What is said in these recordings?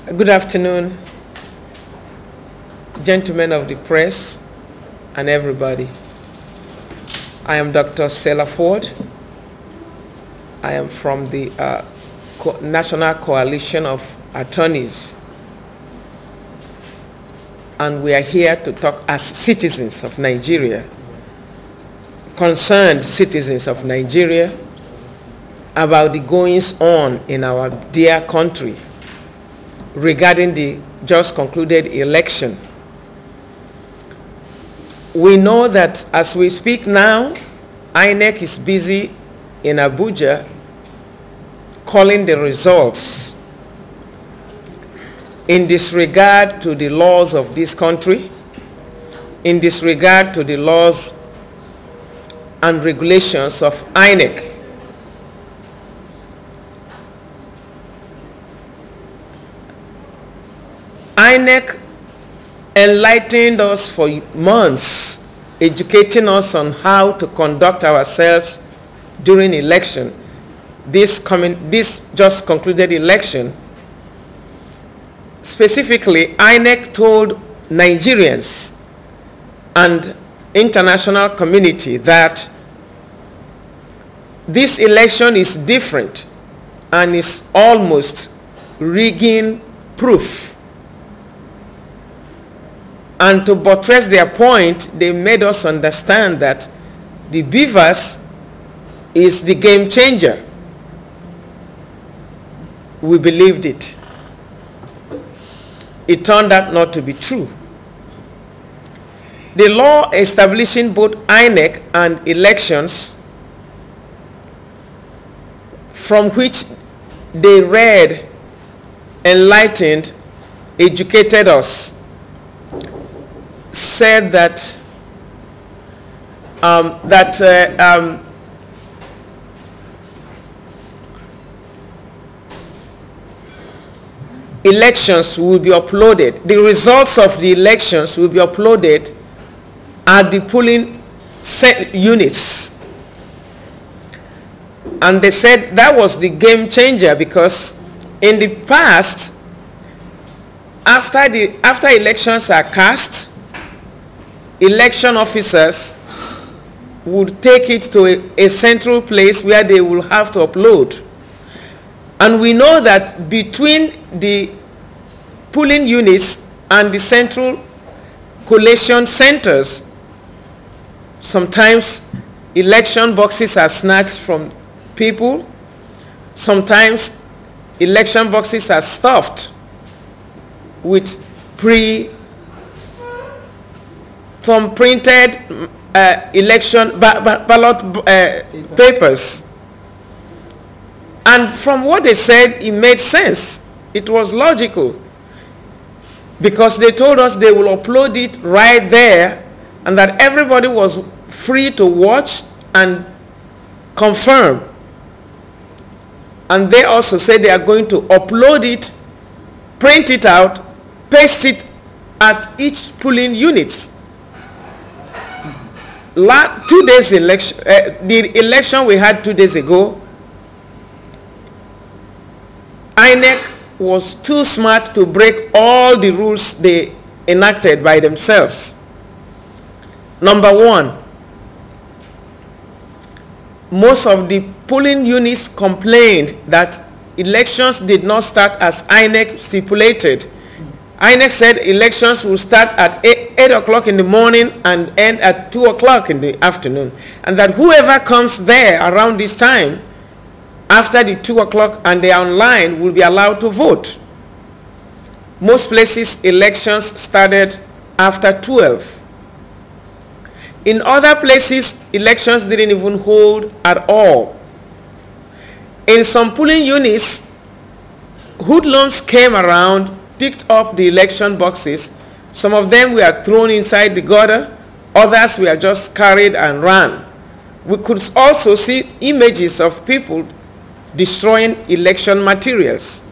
Good afternoon, gentlemen of the press and everybody. I am Dr. Stella Ford. I am from the National Coalition of Attorneys, and we are here to talk as citizens of Nigeria, concerned citizens of Nigeria, about the goings on in our dear country regarding the just concluded election. We know that as we speak now, Inec is busy in Abuja calling the results in disregard to the laws of this country, in disregard to the laws and regulations of Inec. Inec enlightened us for months, educating us on how to conduct ourselves during election. This just concluded election. Specifically, Inec told Nigerians and international community that this election is different and is almost rigging proof. And to buttress their point, they made us understand that the beavers is the game changer. We believed it. It turned out not to be true. The law establishing both Inec and elections, from which they read, enlightened, educated us, said that elections will be uploaded. The results of the elections will be uploaded at the polling units. And they said that was the game changer, because in the past, after elections are cast, election officers would take it to a central place where they will have to upload. And we know that between the polling units and the central collation centers, sometimes election boxes are snatched from people, sometimes election boxes are stuffed with some printed election ballot papers. And from what they said, it made sense. It was logical, because they told us they will upload it right there and that everybody was free to watch and confirm. And they also said they are going to upload it, print it out, paste it at each polling unit. 2 days election, the election we had 2 days ago, Inec was too smart to break all the rules they enacted by themselves. Number one, most of the polling units complained that elections did not start as Inec stipulated. Inec said elections will start at 8 o'clock in the morning and end at 2 o'clock in the afternoon, and that whoever comes there around this time after the 2 o'clock and they are online will be allowed to vote. Most places elections started after 12. In other places, elections didn't even hold at all. In some polling units, hoodlums came around, picked up the election boxes. Some of them were thrown inside the gutter, others were just carried and ran. We could also see images of people destroying election materials.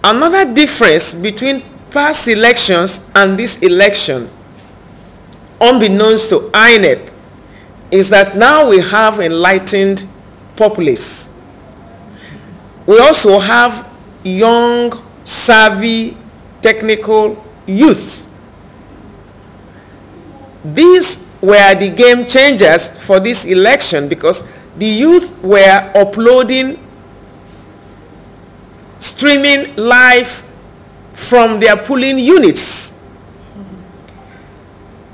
Another difference between past elections and this election, unbeknownst to Inec, is that now we have enlightened populace. We also have young, savvy, technical youth. These were the game changers for this election because the youth were uploading, streaming live from their polling units.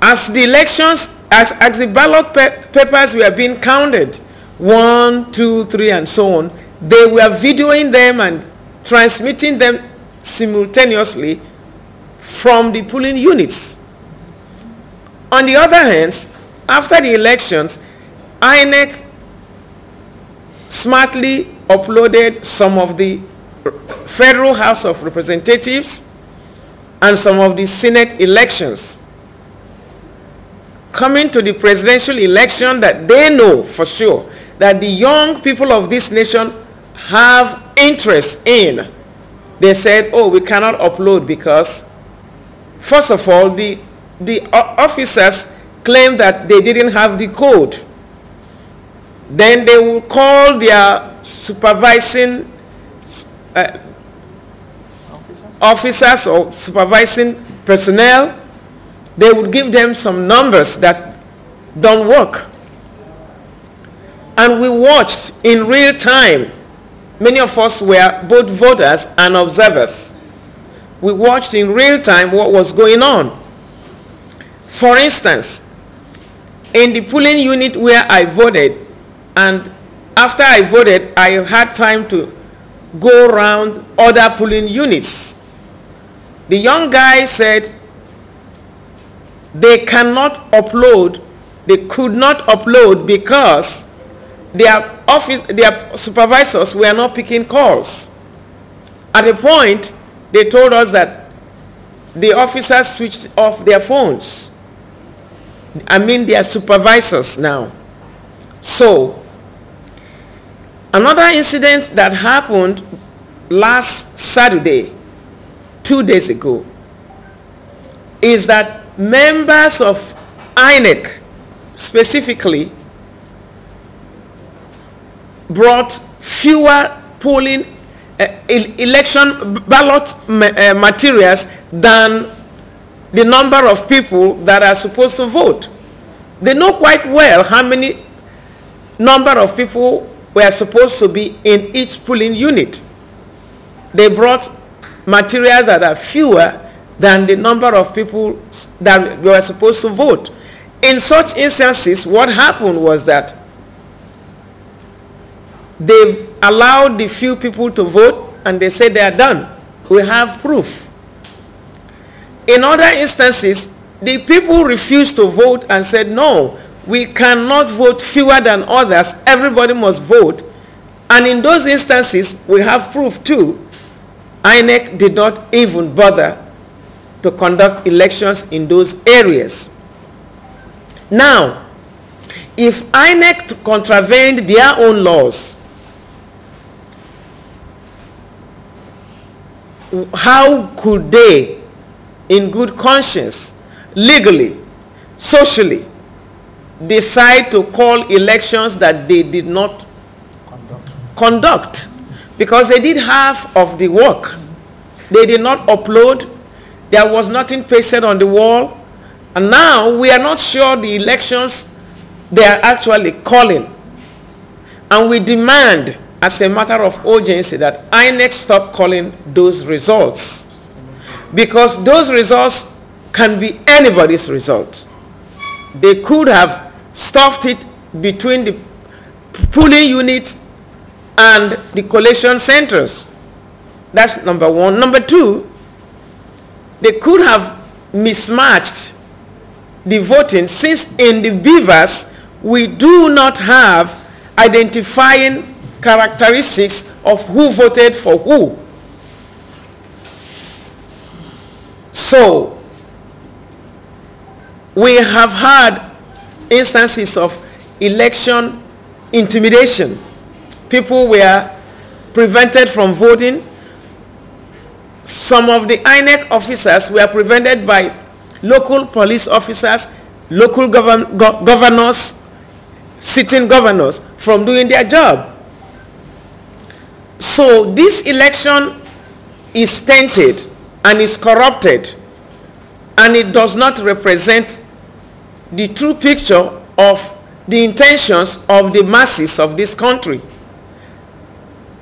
As the elections, as the ballot papers were being counted, 1, 2, 3, and so on, they were videoing them and transmitting them simultaneously from the polling units. On the other hand, after the elections, Inec smartly uploaded some of the Federal House of Representatives and some of the Senate elections. Coming to the presidential election that they know for sure that the young people of this nation have interest in, they said, oh, we cannot upload because, first of all, the officers claim that they didn't have the code. Then they will call their supervising officers or supervising personnel. They would give them some numbers that don't work. And we watched in real time. Many of us were both voters and observers. We watched in real time what was going on. For instance, in the polling unit where I voted, and after I voted, I had time to go around other polling units. The young guy said they cannot upload, they could not upload because their supervisors were not picking calls. At a point, they told us that the officers switched off their phones. I mean their supervisors now. So, another incident that happened last Saturday, 2 days ago, is that members of Inec specifically brought fewer polling election ballot materials than the number of people that are supposed to vote. They know quite well how many number of people were supposed to be in each polling unit. They brought materials that are fewer than the number of people that were supposed to vote. In such instances, what happened was that they allowed the few people to vote and they said they are done. We have proof. In other instances, the people refused to vote and said, no, we cannot vote fewer than others. Everybody must vote. And in those instances, we have proof too. Inec did not even bother to conduct elections in those areas. Now, if Inec contravened their own laws, how could they, in good conscience, legally, socially, decide to call elections that they did not conduct? Because they did half of the work. They did not upload. There was nothing pasted on the wall. And now we are not sure the elections they are actually calling. And we demand, as a matter of urgency, that INEC stop calling those results. Because those results can be anybody's result. They could have stuffed it between the polling unit and the collation centers. That's number one. Number two, they could have mismatched the voting, since in the beavers we do not have identifying characteristics of who voted for who. So we have had instances of election intimidation. People were prevented from voting. Some of the INEC officers were prevented by local police officers, local governors, sitting governors from doing their job. So this election is tainted and is corrupted, and it does not represent the true picture of the intentions of the masses of this country.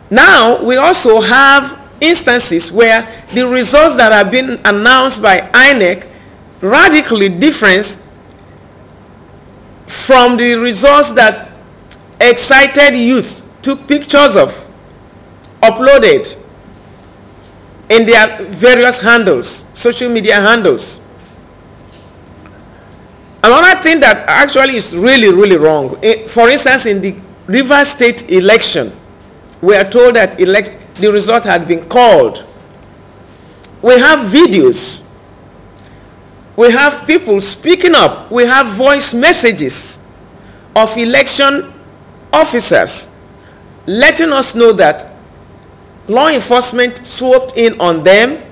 Now, we also have instances where the results that have been announced by Inec radically different from the results that excited youth took pictures of, uploaded in their various handles, social media handles. Another thing that actually is really, really wrong, for instance, in the Rivers State election, we are told that the result had been called. We have videos. We have people speaking up. We have voice messages of election officers letting us know that law enforcement swooped in on them,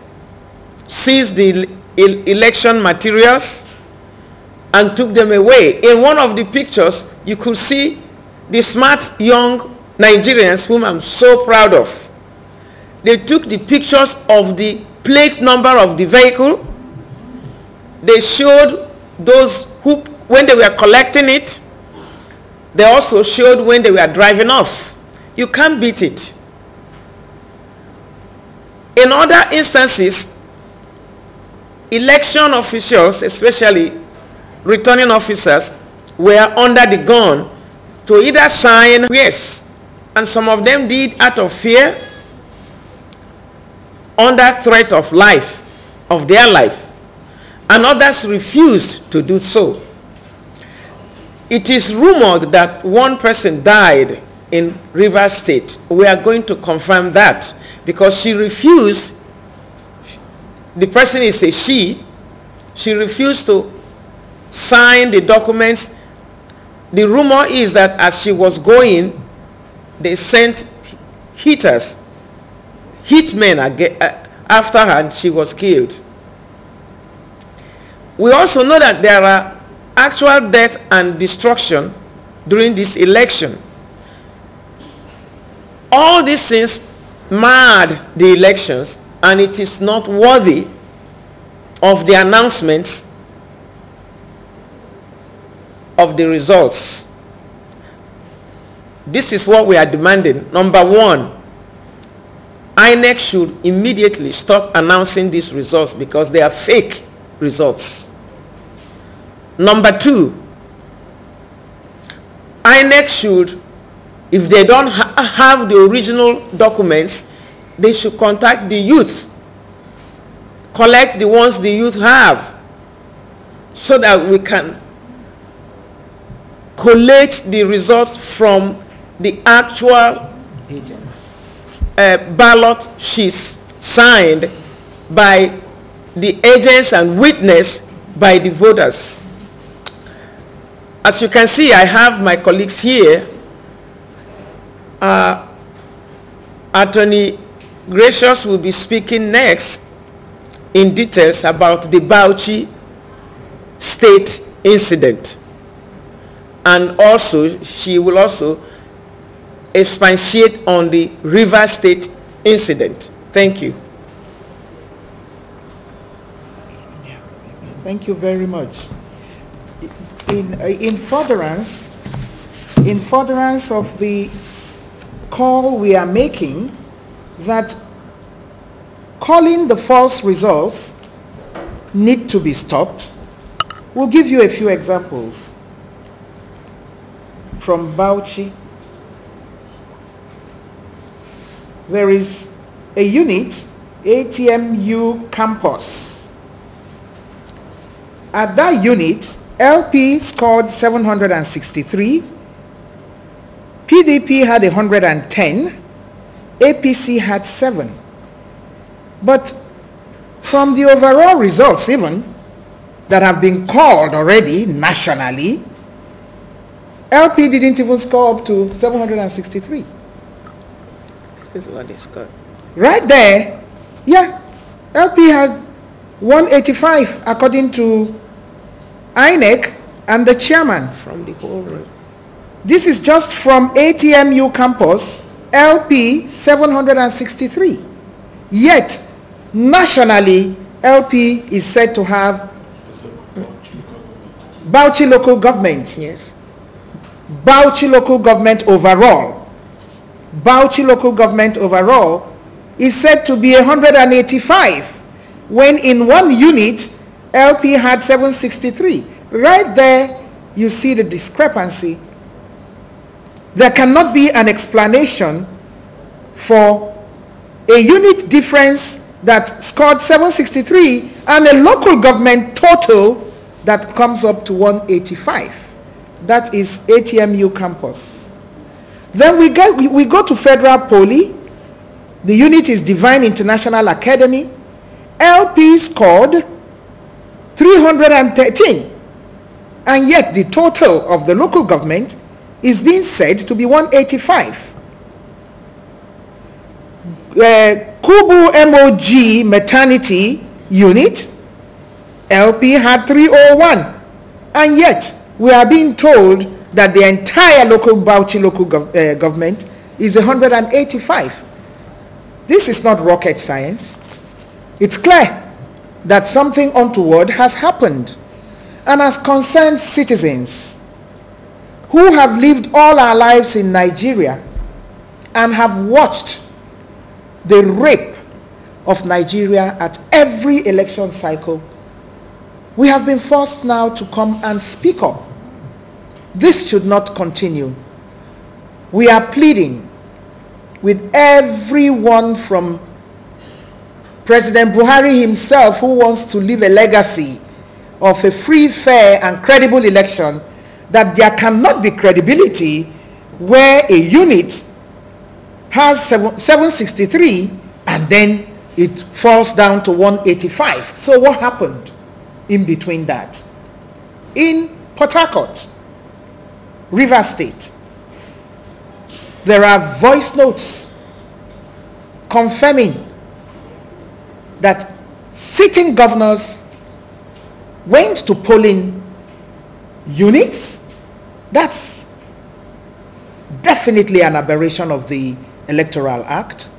seized the election materials, and took them away. In one of the pictures, you could see the smart young Nigerians whom I'm so proud of. They took the pictures of the plate number of the vehicle. They showed those who, when they were collecting it, they also showed when they were driving off. You can't beat it. In other instances, election officials, especially returning officers, were under the gun to either sign yes, and some of them did out of fear, under threat of life, of their life, and others refused to do so. It is rumored that one person died in Rivers State. We are going to confirm that because she refused. The person is a she refused to sign the documents. The rumor is that as she was going, they sent hitmen after her, and she was killed. We also know that there are actual death and destruction during this election. All these things marred the elections, and it is not worthy of the announcements of the results. This is what we are demanding. Number one, INEC should immediately stop announcing these results because they are fake results. Number two, INEC should, if they don't have the original documents, they should contact the youth, collect the ones the youth have, so that we can collate the results from the actual agents, ballot sheets signed by the agents and witnessed by the voters. As you can see, I have my colleagues here. Attorney Gracious will be speaking next in details about the Bauchi State incident. And also, she will also expatiate on the Rivers State incident. Thank you. Thank you very much. In furtherance of the call we are making that calling the false results need to be stopped, we'll give you a few examples from Bauchi. There is a unit, ATMU campus. At that unit, LP scored 763, PDP had 110, APC had 7. But from the overall results even that have been called already nationally, LP didn't even score up to 763. This is what they scored. Right there, yeah, LP had 185 according to INEC and the chairman. From the whole room. This is just from ATMU campus, LP 763. Yet, Nationally, LP is said to have Bauchi local government. Yes. Bauchi local government overall. Bauchi local government overall is said to be 185, when in one unit, LP had 763. Right there, you see the discrepancy. There cannot be an explanation for a unit difference that scored 763 and a local government total that comes up to 185. That is ATMU campus. Then we go to Federal Poly. The unit is Divine International Academy. LP scored 313. And yet the total of the local government is being said to be 185. Kubu MOG maternity unit, LP had 301. And yet we are being told that the entire local Bauchi local government is 185. This is not rocket science. It's clear that something untoward has happened. And as concerned citizens who have lived all our lives in Nigeria and have watched the rape of Nigeria at every election cycle, we have been forced now to come and speak up. This should not continue. We are pleading with everyone from President Buhari himself, who wants to leave a legacy of a free, fair, and credible election, that there cannot be credibility where a unit has 763 and then it falls down to 185. So what happened in between that? In Port Harcourt, Rivers State, there are voice notes confirming that sitting governors went to polling units. That's definitely an aberration of the Electoral Act.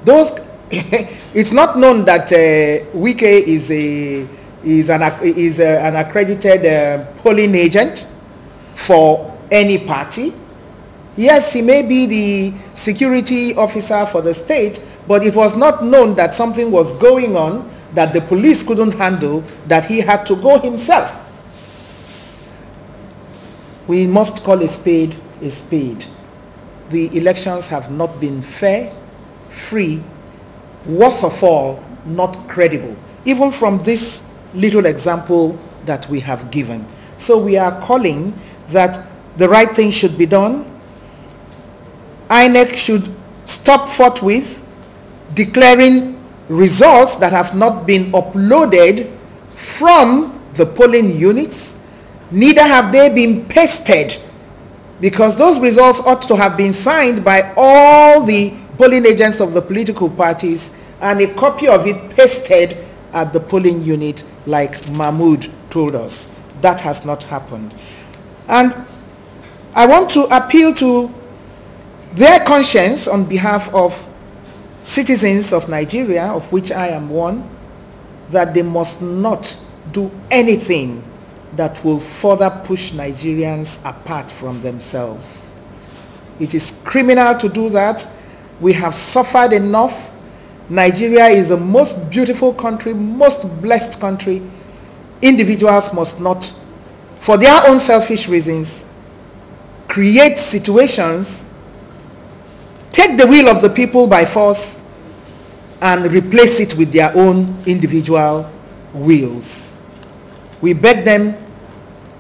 Those it's not known that Wike is an accredited polling agent for any party. Yes, he may be the security officer for the state, but it was not known that something was going on that the police couldn't handle, that he had to go himself. We must call a spade a spade. The elections have not been fair, free, worst of all, not credible, even from this little example that we have given. So we are calling that the right thing should be done. Inec should stop forthwith declaring results that have not been uploaded from the polling units. Neither have they been pasted, because those results ought to have been signed by all the polling agents of the political parties and a copy of it pasted at the polling unit like Mahmoud told us. That has not happened. And I want to appeal to their conscience on behalf of citizens of Nigeria, of which I am one, that they must not do anything that will further push Nigerians apart from themselves. It is criminal to do that. We have suffered enough. Nigeria is the most beautiful country, most blessed country. Individuals must not, for their own selfish reasons, create situations, take the will of the people by force, and replace it with their own individual wills. We beg them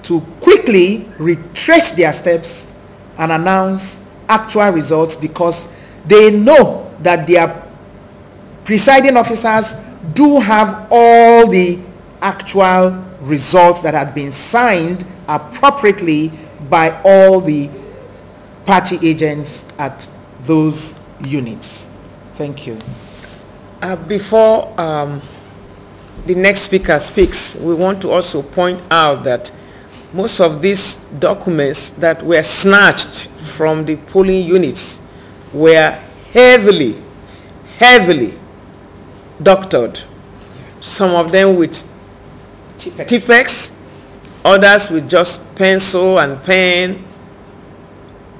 to quickly retrace their steps and announce actual results, because they know that their presiding officers do have all the actual results that had been signed appropriately by all the party agents at those units. Thank you. Before the next speaker speaks, we want to also point out that most of these documents that were snatched from the polling units were heavily doctored. Some of them with Tipex, others with just pencil and pen,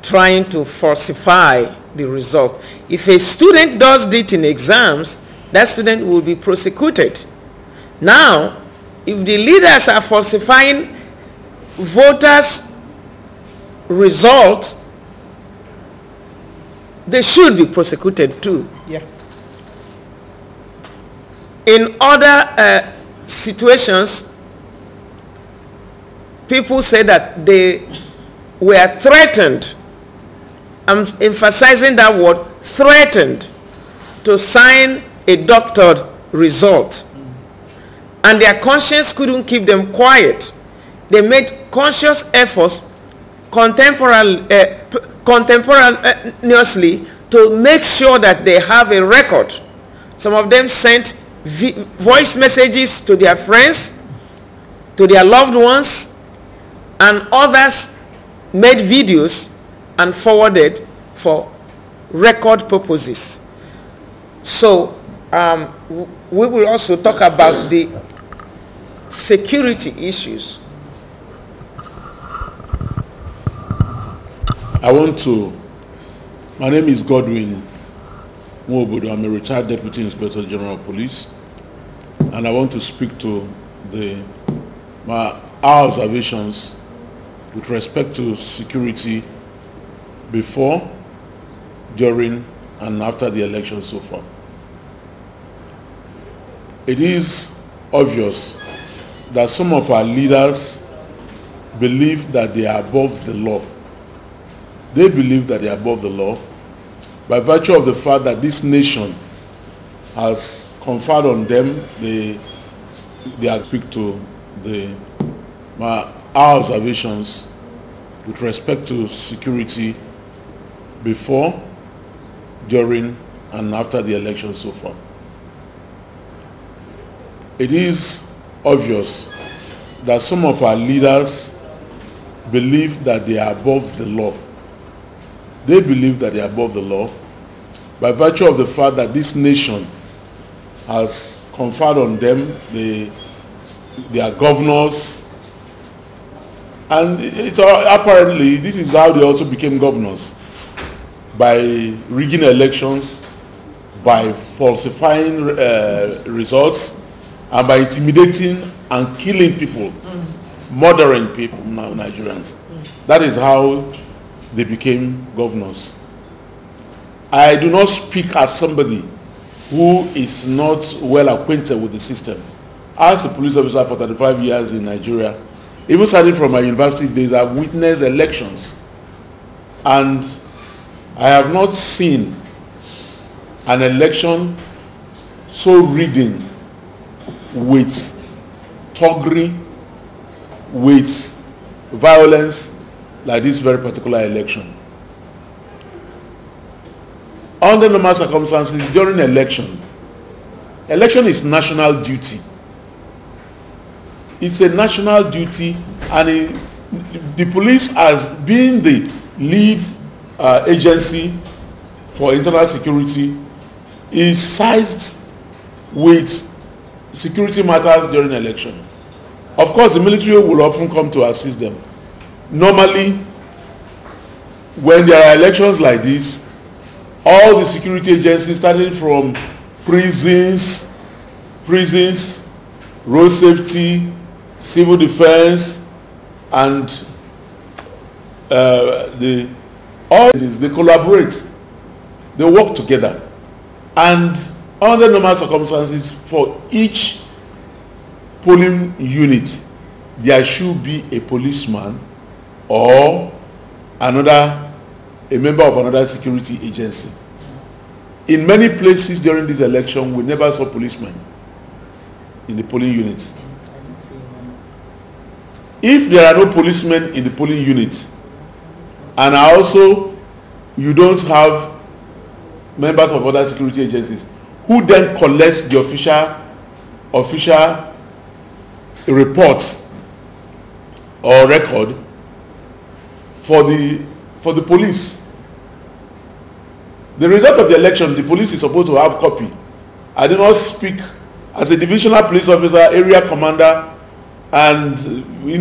trying to falsify the result. If a student does it in exams, that student will be prosecuted. Now, if the leaders are falsifying voters' result, they should be prosecuted too. Yeah. In other situations, people say that they were threatened. I'm emphasizing that word, threatened, to sign a doctored result. And their conscience couldn't keep them quiet. They made conscious efforts contemporaneously to make sure that they have a record. Some of them sent voice messages to their friends, to their loved ones, and others made videos and forwarded for record purposes. So we will also talk about the security issues. My name is Godwin Nwobodo. I'm a retired Deputy Inspector General of Police, and I want to speak to our observations with respect to security before, during, and after the election so far. It is obvious that some of our leaders believe that they are above the law. They believe that they are above the law by virtue of the fact that this nation has conferred on them they are speak to our observations with respect to security before, during, and after the election so far. It is obvious that some of our leaders believe that they are above the law. They believe that they are above the law by virtue of the fact that this nation has conferred on them they are governors, and it's apparently this is how they also became governors, by rigging elections, by falsifying results, and by intimidating and killing people, murdering people, Nigerians. That is how they became governors. I do not speak as somebody who is not well acquainted with the system. As a police officer for 35 years in Nigeria, even starting from my university days, I've witnessed elections, and I have not seen an election so ridden with thuggery, with violence, like this very particular election. Under normal circumstances, during election is national duty. It's a national duty, and the police, as being the lead agency for internal security, is sized with security matters during election. Of course, the military will often come to assist them. Normally, when there are elections like this, all the security agencies, starting from prisons, road safety, civil defense, and all this, they collaborate, they work together, and under normal circumstances, for each polling unit, there should be a policeman or a member of another security agency. In many places during this election, we never saw policemen in the polling units. If there are no policemen in the polling units, and also you don't have members of other security agencies, who then collects the official report or record for the police? The result of the election, the police is supposed to have copy I did not speak as a divisional police officer, area commander, and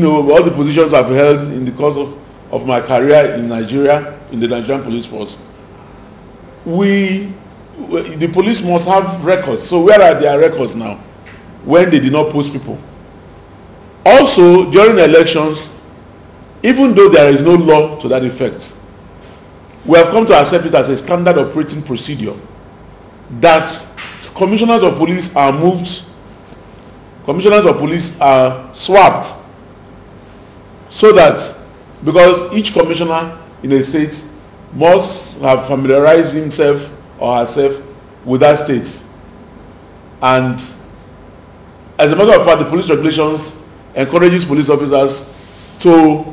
all the positions I've held in the course of my career in Nigeria, in the Nigerian police force. The police must have records. So where are their records now when they did not post people? Also, during elections, even though there is no law to that effect, we have come to accept it as a standard operating procedure that commissioners of police are moved, commissioners of police are swapped, so that, because each commissioner in a state must have familiarized himself or herself with that state. And as a matter of fact, the police regulations encourages police officers to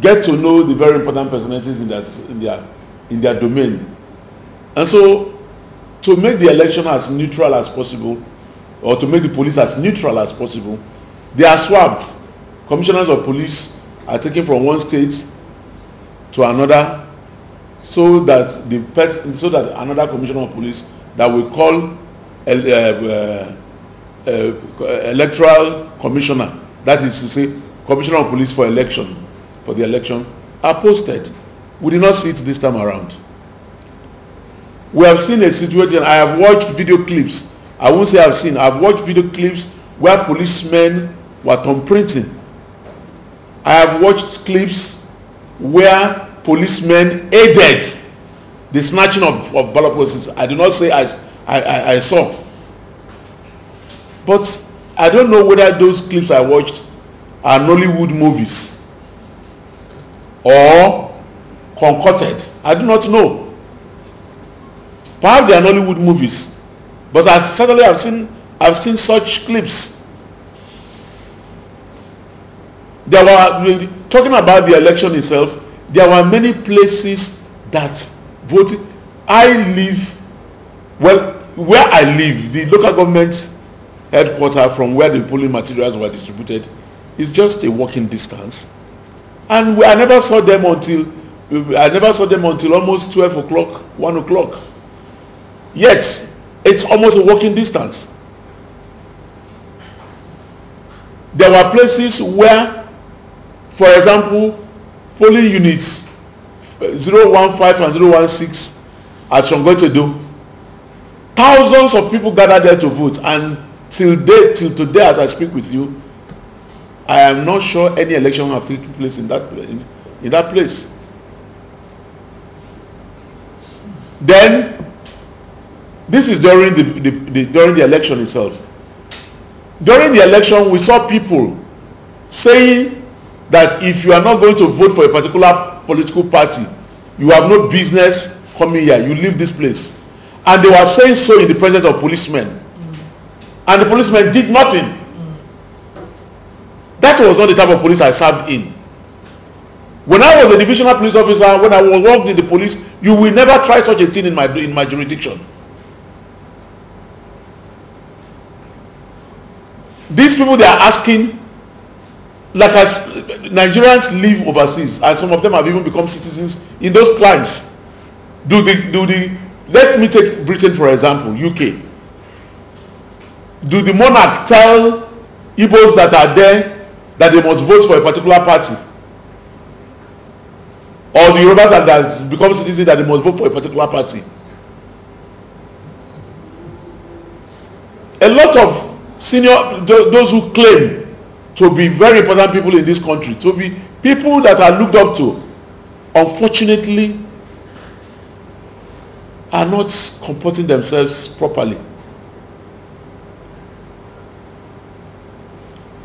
get to know the very important personalities in their domain. And so, to make the election as neutral as possible, or to make the police as neutral as possible, they are swapped. Commissioners of police are taken from one state to another, so that another commissioner of police that we call electoral commissioner, that is to say, commissioner of police for the election, are posted. We did not see it this time around. We have seen a situation. I have watched video clips. I won't say I've watched video clips where policemen were thumbprinting. I have watched clips where policemen aided the snatching of ballot boxes. I do not say I saw. But I don't know whether those clips I watched are Nollywood movies or concocted. I do not know. Perhaps they are Nollywood movies, but I certainly have seen such clips. There were, talking about the election itself, there were many places that voted. Where I live, the local government headquarters from where the polling materials were distributed is just a walking distance, and I never saw them until almost 12 o'clock, 1 o'clock. Yet it's almost a walking distance. There were places where, for example, polling units 015 and 016 at Shongotedo, thousands of people gathered there to vote, and till today as I speak with you, I am not sure any election have taken place in that place. Then this is during the election itself. During the election, we saw people saying that if you are not going to vote for a particular political party, you have no business coming here, you leave this place. And they were saying so in the presence of policemen. And the policemen did nothing. That was not the type of police I served in. When I was a divisional police officer, when I was worked in the police, you will never try such a thing in my jurisdiction. These people, they are asking, like, as Nigerians live overseas, and some of them have even become citizens in those climes. Let me take Britain for example, UK. Do the monarch tell Igbos that are there that they must vote for a particular party? Or the Yorubas that has become citizens that they must vote for a particular party? A lot of those who claim to be very important people in this country, to be people that are looked up to, unfortunately are not comporting themselves properly.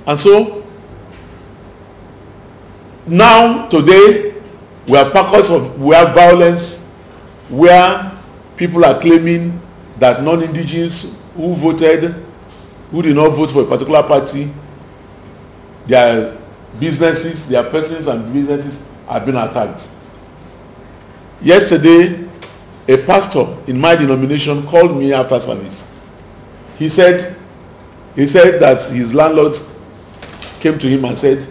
And so now today we have pockets of violence where people are claiming that non-indigenous who did not vote for a particular party, their businesses, their persons and businesses have been attacked. Yesterday, a pastor in my denomination called me after service. He said that his landlord came to him and said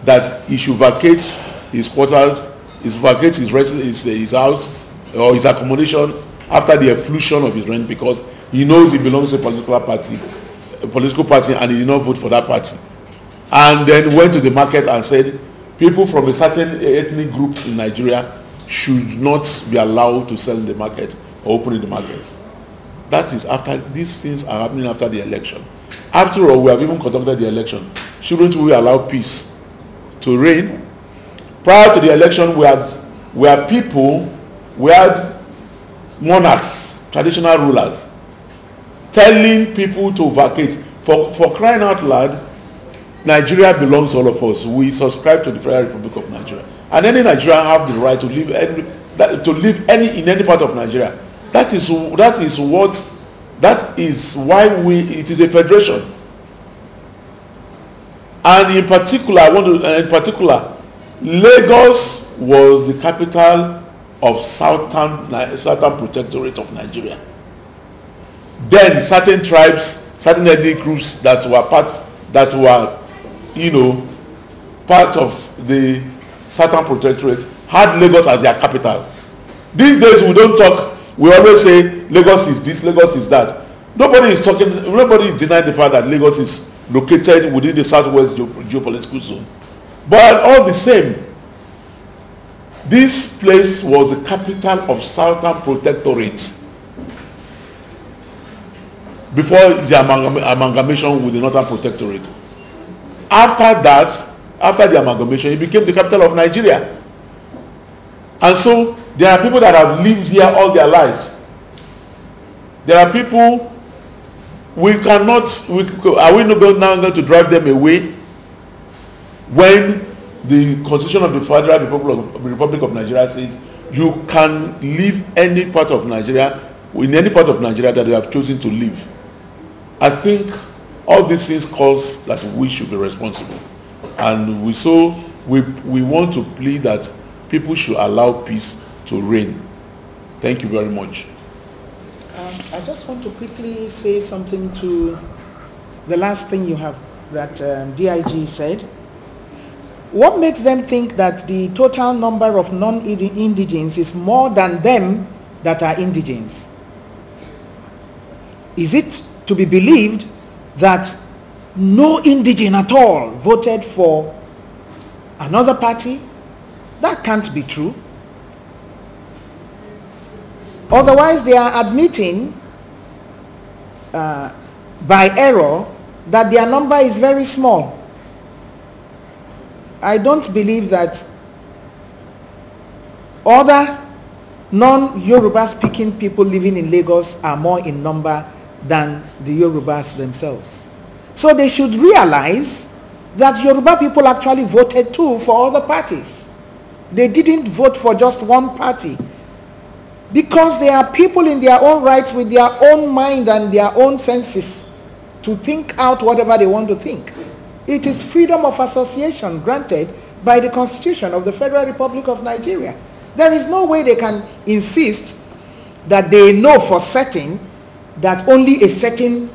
that he should vacate his quarters, vacate his house or his accommodation after the efflution of his rent, because he knows he belongs to a political party, and he did not vote for that party. And then went to the market and said, people from a certain ethnic group in Nigeria should not be allowed to sell in the market or open in the market. That is after, these things are happening after the election. After all, we have even conducted the election. Shouldn't we allow peace to reign? Prior to the election, we had monarchs, traditional rulers, telling people to vacate. For crying out loud, Nigeria belongs to all of us. We subscribe to the Federal Republic of Nigeria. And any Nigerian have the right to live in any part of Nigeria. That is why it is a federation. And in particular, Lagos was the capital of Southern Protectorate of Nigeria. Then certain tribes, certain ethnic groups that were part of the Southern Protectorate had Lagos as their capital. These days we don't talk. We always say Lagos is this, Lagos is that. Nobody is denying the fact that Lagos is located within the southwest geopolitical zone. But all the same, this place was the capital of Southern Protectorate before the amalgamation with the Northern Protectorate. After that, after the amalgamation, it became the capital of Nigeria. And so there are people that have lived here all their life. There are people are we not now going to drive them away when the Constitution of the Federal Republic of Nigeria says you can live any part of Nigeria, in any part of Nigeria that you have chosen to live? I think all these things cause that we should be responsible, and we want to plead that people should allow peace to reign. Thank you very much. I just want to quickly say something to the last thing you have that DIG said. What makes them think that the total number of non-indigens is more than them that are indigens? Is it to be believed that no indigene at all voted for another party? That can't be true. Otherwise, they are admitting by error that their number is very small. I don't believe that other non-Yoruba speaking people living in Lagos are more in number than the Yorubas themselves. So they should realize that Yoruba people actually voted too for other parties. They didn't vote for just one party, because they are people in their own rights with their own mind and their own senses to think out whatever they want to think. It is freedom of association granted by the Constitution of the Federal Republic of Nigeria. There is no way they can insist that they know for certain that only a certain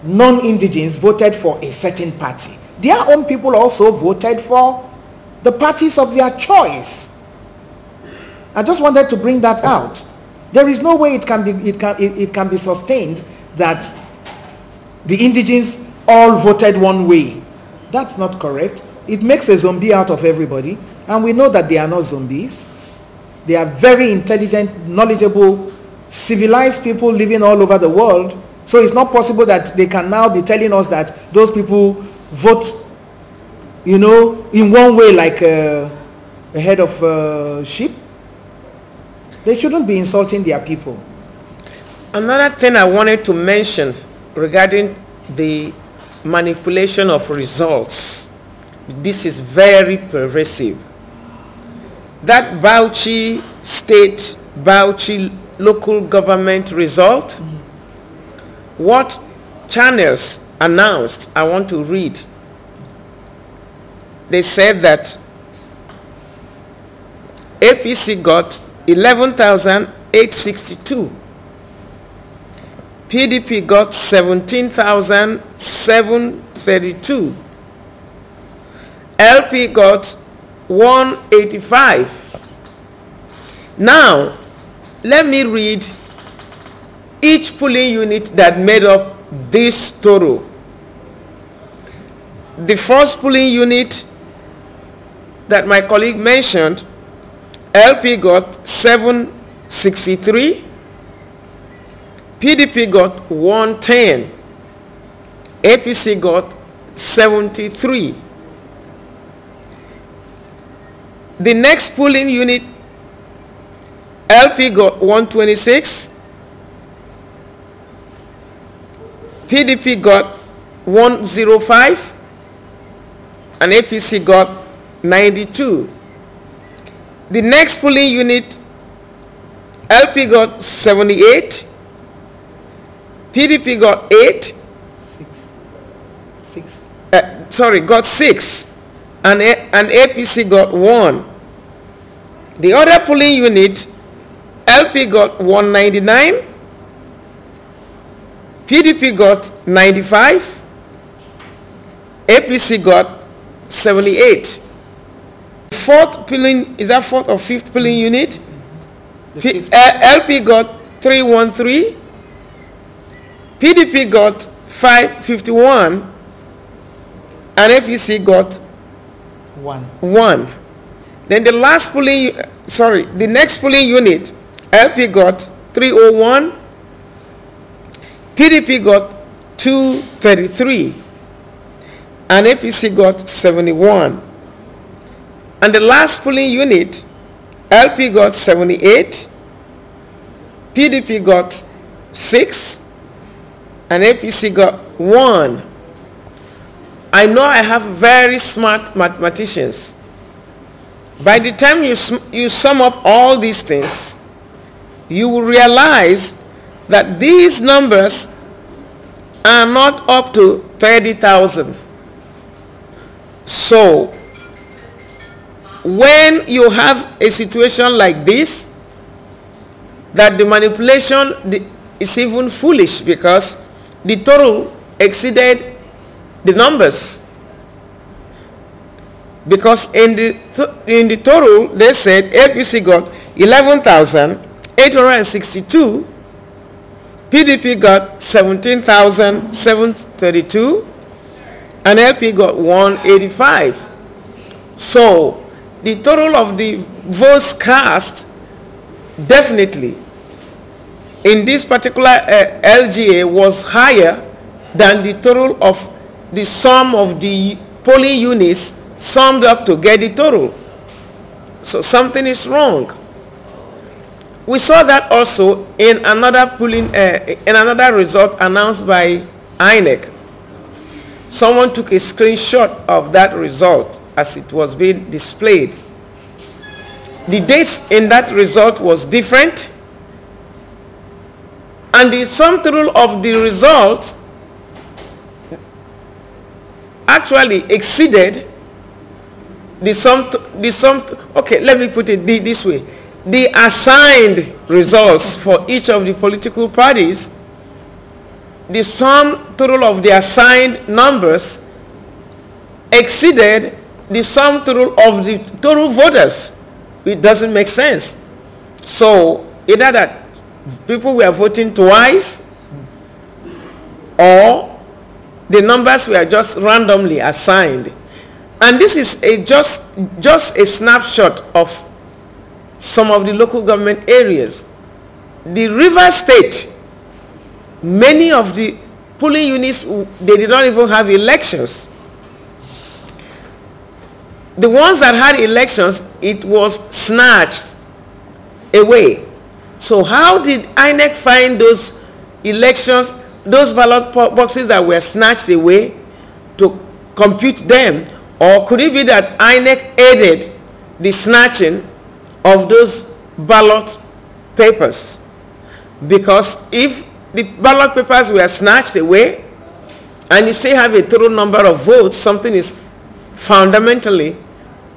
non-indigens voted for a certain party. Their own people also voted for the parties of their choice. I just wanted to bring that out. There is no way it can be sustained that the indigens all voted one way. That's not correct. It makes a zombie out of everybody, and we know that they are not zombies. They are very intelligent, knowledgeable, civilized people living all over the world. So it's not possible that they can now be telling us that those people vote, in one way like a head of sheep. They shouldn't be insulting their people. Another thing I wanted to mention regarding the manipulation of results, this is very pervasive. That Bauchi state, Bauchi local government result, what channels announced, I want to read. They said that APC got 11,862. PDP got 17,732. LP got 185. Now, let me read each polling unit that made up this total. The first polling unit that my colleague mentioned, LP got 763, PDP got 110, APC got 73. The next polling unit, LP got 126, PDP got 105, and APC got 92. The next polling unit, LP got 78, PDP got 8, got 6, and APC got 1. The other polling unit, LP got 199, PDP got 95, APC got 78. Fourth polling, is that fourth or fifth polling unit? LP got 313, PDP got 551, and APC got 1. Then the last polling, the next polling unit, LP got 301, PDP got 233, and APC got 71. And the last polling unit, LP got 78, PDP got 6, and APC got 1. I know I have very smart mathematicians. By the time you sum up all these things, you will realize that these numbers are not up to 30,000. So, when you have a situation like this, that the manipulation is even foolish because the total exceeded the numbers. Because in the total, they said APC got 11,862, PDP got 17,732, and LP got 185. So the total of the votes cast definitely in this particular LGA was higher than the total of the sum of the polling units summed up to get the total. So something is wrong. We saw that also in another polling, in another result announced by Inec. Someone took a screenshot of that result as it was being displayed. The dates in that result was different, and the sum total of the results actually exceeded the sum. Okay, let me put it this way: the assigned results for each of the political parties, the sum total of the assigned numbers exceeded the sum total of the total voters. It doesn't make sense. So either that people were voting twice, or the numbers were just randomly assigned. And this is just a snapshot of some of the local government areas. The River State, many of the polling units, they did not even have elections. The ones that had elections, it was snatched away. So how did INEC find those elections, those ballot boxes that were snatched away, to compute them? Or could it be that INEC aided the snatching of those ballot papers? Because if the ballot papers were snatched away and you still have a total number of votes, something is fundamentally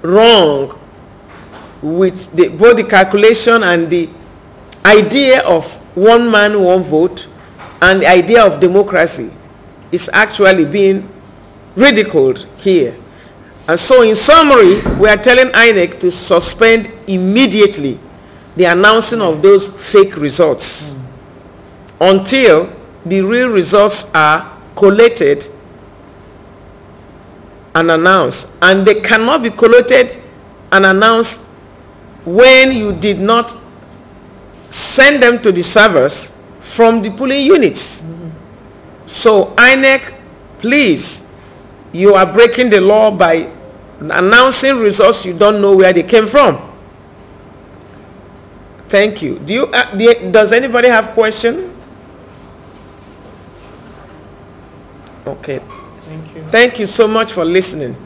wrong with both the calculation and the idea of one man, one vote, and the idea of democracy is actually being ridiculed here. And so in summary, we are telling INEC to suspend immediately the announcing of those fake results. until the real results are collated and announced. And they cannot be collated and announced when you did not send them to the servers from the polling units. So INEC, please, you are breaking the law by announcing results you don't know where they came from. Thank you. Does anybody have question? Okay. Thank you. Thank you so much for listening.